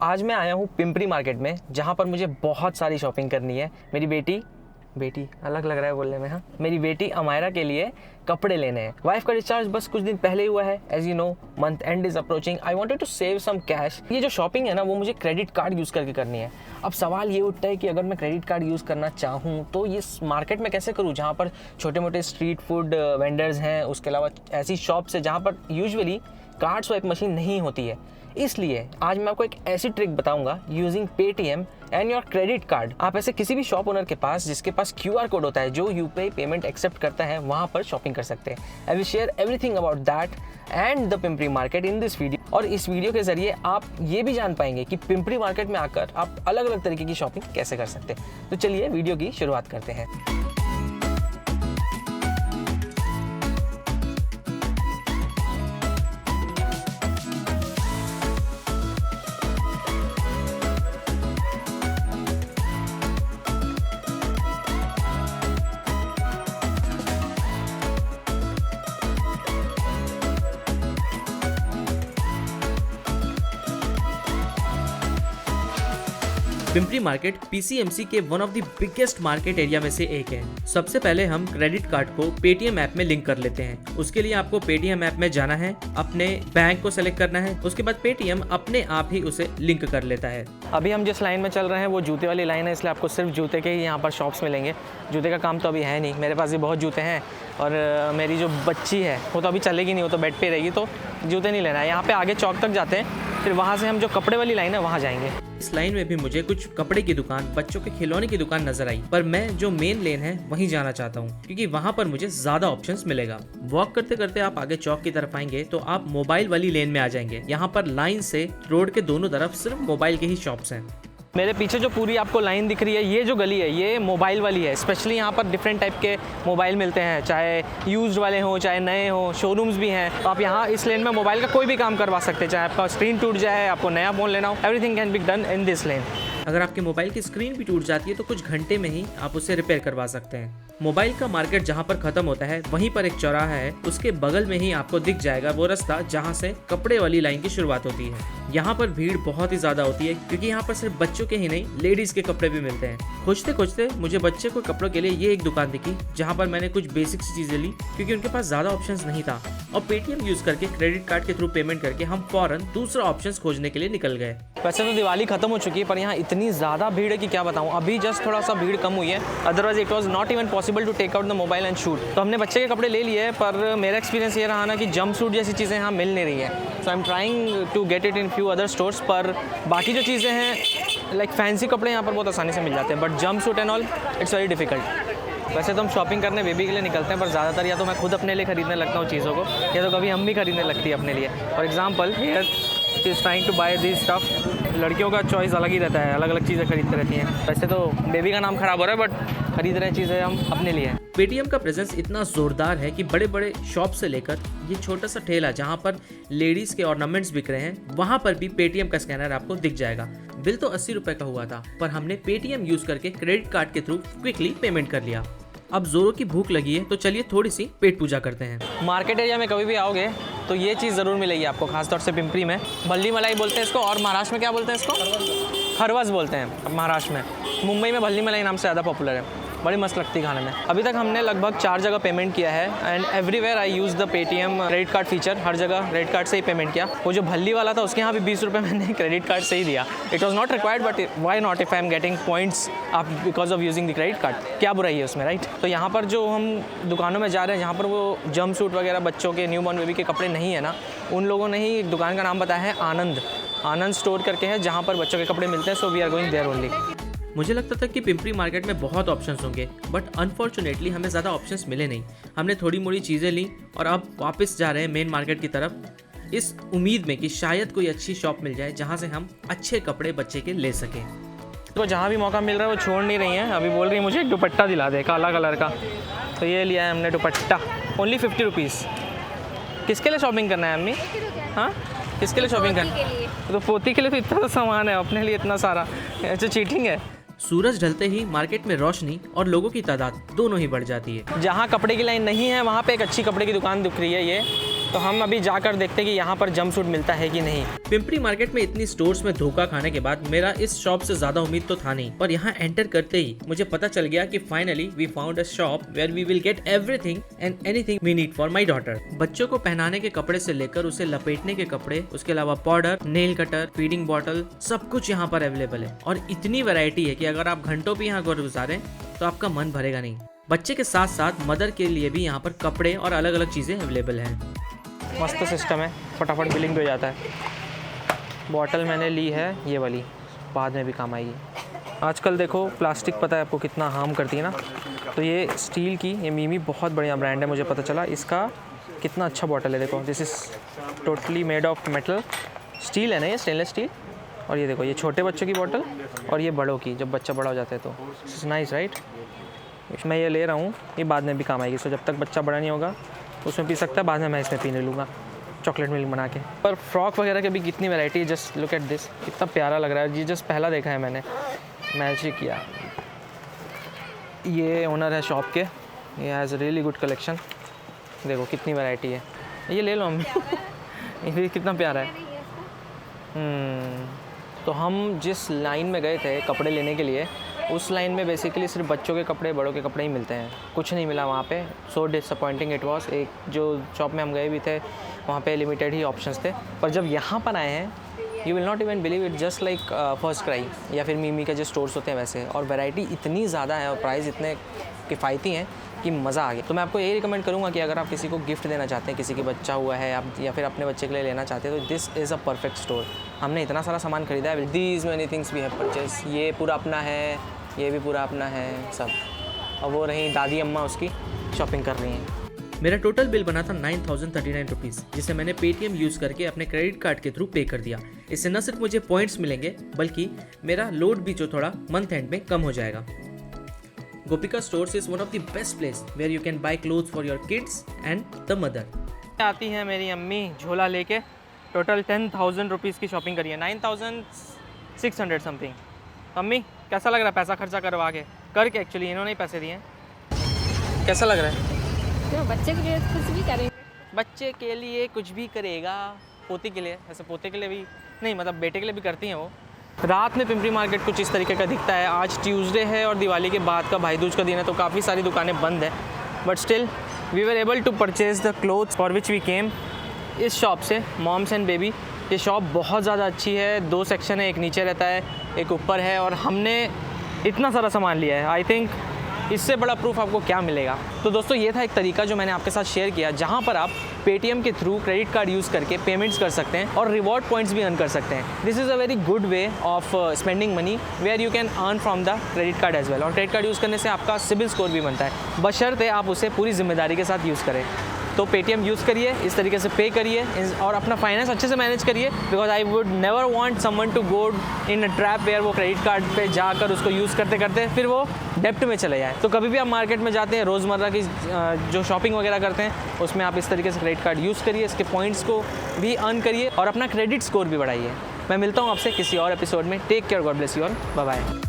आज मैं आया हूँ पिंपरी मार्केट में, जहाँ पर मुझे बहुत सारी शॉपिंग करनी है। मेरी बेटी अलग लग रहा है बोलने में, हाँ, मेरी बेटी अमायरा के लिए कपड़े लेने हैं। वाइफ का डिस्चार्ज बस कुछ दिन पहले ही हुआ है। As you know, month end is approaching. I wanted to save some cash. ये जो शॉपिंग है ना, वो मुझे क्रेडिट कार्ड यूज़ करके करनी है। अब सवाल ये उठता है कि अगर मैं क्रेडिट कार्ड यूज़ करना चाहूँ तो ये मार्केट में कैसे करूँ, जहाँ पर छोटे मोटे स्ट्रीट फूड वेंडर्स हैं, उसके अलावा ऐसी शॉप्स है जहाँ पर यूजुअली कार्ड स्वाइप मशीन नहीं होती है। इसलिए आज मैं आपको एक ऐसी ट्रिक बताऊंगा using Paytm and your credit card. आप ऐसे किसी भी शॉप ओनर के पास जिसके पास क्यूआर कोड होता है, जो यूपीआई पेमेंट एक्सेप्ट करता है, वहां पर शॉपिंग कर सकते हैं। I will share everything about that and the Pimpri market in this video. और इस वीडियो के जरिए आप ये भी जान पाएंगे कि पिंपरी मार्केट में आकर आप अलग अलग तरीके की शॉपिंग कैसे कर सकते हैं। तो चलिए वीडियो की शुरुआत करते हैं। पिंपरी मार्केट पीसीएमसी के one of the biggest market area में से एक है। सबसे पहले हम क्रेडिट कार्ड को पेटीएम ऐप में लिंक कर लेते हैं। उसके लिए आपको पेटीएम ऐप में जाना है, अपने बैंक को सेलेक्ट करना है, उसके बाद पेटीएम अपने आप ही उसे लिंक कर लेता है। अभी हम जिस लाइन में चल रहे हैं वो जूते वाली लाइन है, इसलिए आपको सिर्फ जूते के ही यहाँ पर शॉप्स मिलेंगे। जूते का काम तो अभी है नहीं, मेरे पास भी बहुत जूते हैं और मेरी जो बच्ची है वो तो अभी चलेगी नहीं, वो तो बेड पे रहेगी, तो जूते नहीं लेना है। यहाँ पे आगे चौक तक जाते हैं, फिर वहाँ से हम जो कपड़े वाली लाइन है वहाँ जाएंगे। इस लाइन में भी मुझे कुछ कपड़े की दुकान, बच्चों के खिलौने की दुकान नजर आई, पर मैं जो मेन लेन है वहीं जाना चाहता हूँ क्योंकि वहाँ पर मुझे ज्यादा ऑप्शंस मिलेगा। वॉक करते करते आप आगे चौक की तरफ आएंगे तो आप मोबाइल वाली लेन में आ जाएंगे। यहाँ पर लाइन से रोड के दोनों तरफ सिर्फ मोबाइल के ही शॉप्स हैं। मेरे पीछे जो पूरी आपको लाइन दिख रही है, ये जो गली है ये मोबाइल वाली है। स्पेशली यहाँ पर डिफरेंट टाइप के मोबाइल मिलते हैं, चाहे यूज्ड वाले हों चाहे नए हों, शोरूम्स भी हैं। तो आप यहाँ इस लेन में मोबाइल का कोई भी काम करवा सकते हैं, चाहे आपका स्क्रीन टूट जाए, आपको नया फ़ोन लेना हो, everything can be done in this lane. अगर आपके मोबाइल की स्क्रीन भी टूट जाती है तो कुछ घंटे में ही आप उसे रिपेयर करवा सकते हैं। मोबाइल का मार्केट जहाँ पर खत्म होता है वहीं पर एक चौराहा है, उसके बगल में ही आपको दिख जाएगा वो रास्ता जहाँ से कपड़े वाली लाइन की शुरुआत होती है। यहाँ पर भीड़ बहुत ही ज्यादा होती है क्योंकि यहाँ पर सिर्फ बच्चों के ही नहीं, लेडीज के कपड़े भी मिलते हैं। खोजते खोजते मुझे बच्चे को कपड़ों के लिए ये एक दुकान दिखी जहाँ पर मैंने कुछ बेसिक चीजें ली क्योंकि उनके पास ज्यादा ऑप्शंस नहीं था। और पेटीएम यूज करके क्रेडिट कार्ड के थ्रू पेमेंट करके हम फौरन दूसरा ऑप्शन खोजने के लिए निकल गए। वैसे तो दिवाली खत्म हो चुकी है, पर यहाँ इतनी ज़्यादा भीड़ है कि क्या बताऊँ। अभी जस्ट थोड़ा सा भीड़ कम हुई है, otherwise it was not even possible to take out the mobile and shoot. तो हमने बच्चे के कपड़े ले लिए, पर मेरा एक्सपीरियंस ये रहा ना कि जंप सूट जैसी चीज़ें यहाँ मिल नहीं रही है। So I am trying to get it in few other stores, पर बाकी जो चीज़ें हैं लाइक फैंसी कपड़े यहाँ पर बहुत आसानी से मिल जाते हैं, but jump suit and all it's very difficult. वैसे तो हम शॉपिंग करने बेबी के लिए निकलते हैं, पर ज़्यादातर या तो मैं खुद अपने लिए खरीदने लगता हूँ चीज़ों को, या तो कभी हम भी खरीदने लगती है अपने लिए। For example here she is trying to buy this stuff. लड़कियों का चॉइस अलग ही रहता है, अलग अलग चीज़ें खरीदती रहती हैं। वैसे तो बेबी का नाम खराब हो रहा है, बट खरीद रहे चीज़ें हम अपने लिए। पेटीएम का प्रेजेंस इतना जोरदार है कि बड़े बड़े शॉप से लेकर ये छोटा सा ठेला जहाँ पर लेडीज के ऑर्नामेंट्स बिक रहे हैं, वहाँ पर भी पेटीएम का स्कैनर आपको दिख जाएगा। बिल तो 80 रुपए का हुआ था, पर हमने पेटीएम यूज करके क्रेडिट कार्ड के थ्रू क्विकली पेमेंट कर लिया। अब जोरों की भूख लगी है तो चलिए थोड़ी सी पेट पूजा करते हैं। मार्केट एरिया में कभी भी आओगे तो ये चीज़ ज़रूर मिलेगी आपको, खासतौर से पिंपरी में। भल्ली मलाई बोलते हैं इसको, और महाराष्ट्र में क्या बोलते हैं इसको? खरवस बोलते हैं महाराष्ट्र में। मुंबई में भल्ली मलाई नाम से ज़्यादा पॉपुलर है, बड़ी मस्त लगती है खाने में। अभी तक हमने लगभग 4 जगह पेमेंट किया है and everywhere I use the Paytm credit card feature. हर जगह क्रेडिट कार्ड से ही पेमेंट किया। वो जो भल्ली वाला था उसके यहाँ भी 20 रुपये मैंने क्रेडिट कार्ड से ही दिया। It was not required, but why not if I am getting points आप because of using the credit card. क्या बुराई है उसमें, राइट? तो यहाँ पर जो हम दुकानों में जा रहे हैं जहाँ पर वो जंप सूट वगैरह बच्चों के, न्यू बॉर्न बेबी के कपड़े नहीं है ना, उन लोगों ने ही एक दुकान का नाम बताया है आनंद स्टोर करके है, जहाँ पर बच्चों के कपड़े मिलते हैं। So we are going there only. मुझे लगता था कि पिंपरी मार्केट में बहुत ऑप्शंस होंगे, बट अनफॉर्चुनेटली हमें ज़्यादा ऑप्शंस मिले नहीं। हमने थोड़ी मोड़ी चीज़ें ली और अब वापस जा रहे हैं मेन मार्केट की तरफ, इस उम्मीद में कि शायद कोई अच्छी शॉप मिल जाए जहां से हम अच्छे कपड़े बच्चे के ले सकें। तो जहाँ भी मौका मिल रहा है वो छोड़ नहीं रही हैं। अभी बोल रही है मुझे एक दुपट्टा दिला दे काला कलर का, तो ये लिया है हमने दुपट्टा, ओनली 50 रुपीज़। किसके लिए शॉपिंग करना है अम्मी? हाँ, किसके लिए शॉपिंग करना है? तो पोती के लिए तो इतना सामान है, अपने लिए इतना सारा, ऐसे चीटिंग है। सूरज ढलते ही मार्केट में रोशनी और लोगों की तादाद दोनों ही बढ़ जाती है। जहाँ कपड़े की लाइन नहीं है वहाँ पे एक अच्छी कपड़े की दुकान दिख रही है। तो हम अभी जाकर देखते हैं कि यहाँ पर जंप सूट मिलता है कि नहीं। पिंपरी मार्केट में इतनी स्टोर्स में धोखा खाने के बाद मेरा इस शॉप से ज्यादा उम्मीद तो था नहीं, पर यहाँ एंटर करते ही मुझे पता चल गया कि finally we found a shop where we will get everything and anything we need for my daughter. बच्चों को पहनाने के कपड़े से लेकर उसे लपेटने के कपड़े, उसके अलावा powder, nail cutter, feeding bottle, सब कुछ यहाँ पर अवेलेबल है और इतनी वैरायटी है कि अगर आप घंटों भी यहाँ गुजारें तो आपका मन भरेगा नहीं। बच्चे के साथ साथ मदर के लिए भी यहाँ पर कपड़े और अलग अलग चीजें अवेलेबल हैं। मस्त सिस्टम है, फटाफट बिलिंग भी हो जाता है। बॉटल मैंने ली है ये वाली, बाद में भी काम आएगी। आजकल देखो प्लास्टिक पता है आपको कितना हार्म करती है ना, तो ये स्टील की, ये मीमी बहुत बढ़िया ब्रांड है, मुझे पता चला। इसका कितना अच्छा बॉटल है, देखो this is totally made of metal, steel है ना ये, स्टेनलेस स्टील। और ये देखो, ये छोटे बच्चों की बॉटल और ये बड़ों की, जब बच्चा बड़ा हो जाता है तो इट्स नाइस राइट। मैं ये ले रहा हूँ, ये बाद में भी काम आएगी। सो जब तक बच्चा बड़ा नहीं होगा उसमें पी सकता है, बाद में मैं इसमें पीने लूँगा चॉकलेट मिल्क बना के। पर फ्रॉक वगैरह की भी कितनी वैरायटी है, जस्ट लुक एट दिस, कितना प्यारा लग रहा है। ये जस्ट पहला देखा है मैंने, मैजिक किया। ये ओनर है शॉप के, ये हैज़ रियली गुड कलेक्शन। देखो कितनी वैरायटी है, ये ले लो हम। ये कितना प्यारा है। तो हम जिस लाइन में गए थे कपड़े लेने के लिए, उस लाइन में बेसिकली सिर्फ बच्चों के कपड़े, बड़ों के कपड़े ही मिलते हैं, कुछ नहीं मिला वहाँ पे। So disappointing it was. एक जो शॉप में हम गए भी थे वहाँ पे लिमिटेड ही ऑप्शंस थे, पर जब यहाँ पर आए हैं you will not even believe it, just like first cry या फिर मीमी के जो स्टोर्स होते हैं वैसे। और वैरायटी इतनी ज़्यादा है और प्राइस इतने किफ़ायती हैं कि मज़ा आ गया। तो मैं आपको यही रिकमेंड करूँगा कि अगर आप किसी को गिफ्ट देना चाहते हैं, किसी के बच्चा हुआ है आप, या फिर अपने बच्चे के लिए लेना चाहते हैं, तो this is a perfect store. हमने इतना सारा सामान खरीदा है, these many things we have purchase. ये पूरा अपना है, ये भी पूरा अपना है सब। और वो रही दादी अम्मा, उसकी शॉपिंग कर रही हैं। मेरा टोटल बिल बना था 9039 रुपीज़, जिसे मैंने पेटीएम यूज़ करके अपने क्रेडिट कार्ड के थ्रू पे कर दिया। इससे न सिर्फ मुझे पॉइंट्स मिलेंगे बल्कि मेरा लोड भी जो थोड़ा मंथ एंड में कम हो जाएगा। Gopika stores is one of the best place where you can buy clothes for your kids and the mother. आती है मेरी अम्मी झोला लेके, टोटल 10,000 रुपीज़ की शॉपिंग करी है, 9,600 समथिंग। अम्मी कैसा लग रहा है पैसा खर्चा करवा के, करके एक्चुअली इन्होंने ही पैसे दिए हैं। कैसा लग रहा है? तो बच्चे के लिए कुछ भी करेंगे, बच्चे के लिए कुछ भी करेगा, पोती के लिए, ऐसे पोते के लिए भी नहीं, मतलब बेटे के लिए भी करती हैं वो। रात में पिंपरी मार्केट कुछ इस तरीके का दिखता है। आज ट्यूसडे है और दिवाली के बाद का भाई दूज का दिन है, तो काफ़ी सारी दुकानें बंद है, but still we were able to purchase the clothes for which we came. इस शॉप से, मॉम्स एंड बेबी, ये शॉप बहुत ज़्यादा अच्छी है। 2 सेक्शन है, एक नीचे रहता है, एक ऊपर है, और हमने इतना सारा सामान लिया है। आई थिंक इससे बड़ा प्रूफ आपको क्या मिलेगा। तो दोस्तों ये था एक तरीका जो मैंने आपके साथ शेयर किया, जहाँ पर आप पेटीएम के थ्रू क्रेडिट कार्ड यूज़ करके पेमेंट्स कर सकते हैं और रिवॉर्ड पॉइंट्स भी अर्न कर सकते हैं। This is a very good way of spending money where you can earn from the credit card as well. और क्रेडिट कार्ड यूज़ करने से आपका सिबिल स्कोर भी बनता है, बशर्ते आप उसे पूरी जिम्मेदारी के साथ यूज़ करें। तो पेटीएम यूज़ करिए, इस तरीके से पे करिए और अपना फाइनेंस अच्छे से मैनेज करिए, because I would never want someone to go in a trap where वो क्रेडिट कार्ड पे जाकर उसको यूज़ करते करते फिर वो डेप्ट में चले जाए। तो कभी भी आप मार्केट में जाते हैं, रोज़मर्रा की जो शॉपिंग वगैरह करते हैं, उसमें आप इस तरीके से क्रेडिट कार्ड यूज़ करिए, इसके पॉइंट्स को भी अर्न करिए और अपना क्रेडिट स्कोर भी बढ़ाइए। मैं मिलता हूँ आपसे किसी और एपिसोड में। Take care, god bless you all, bye bye.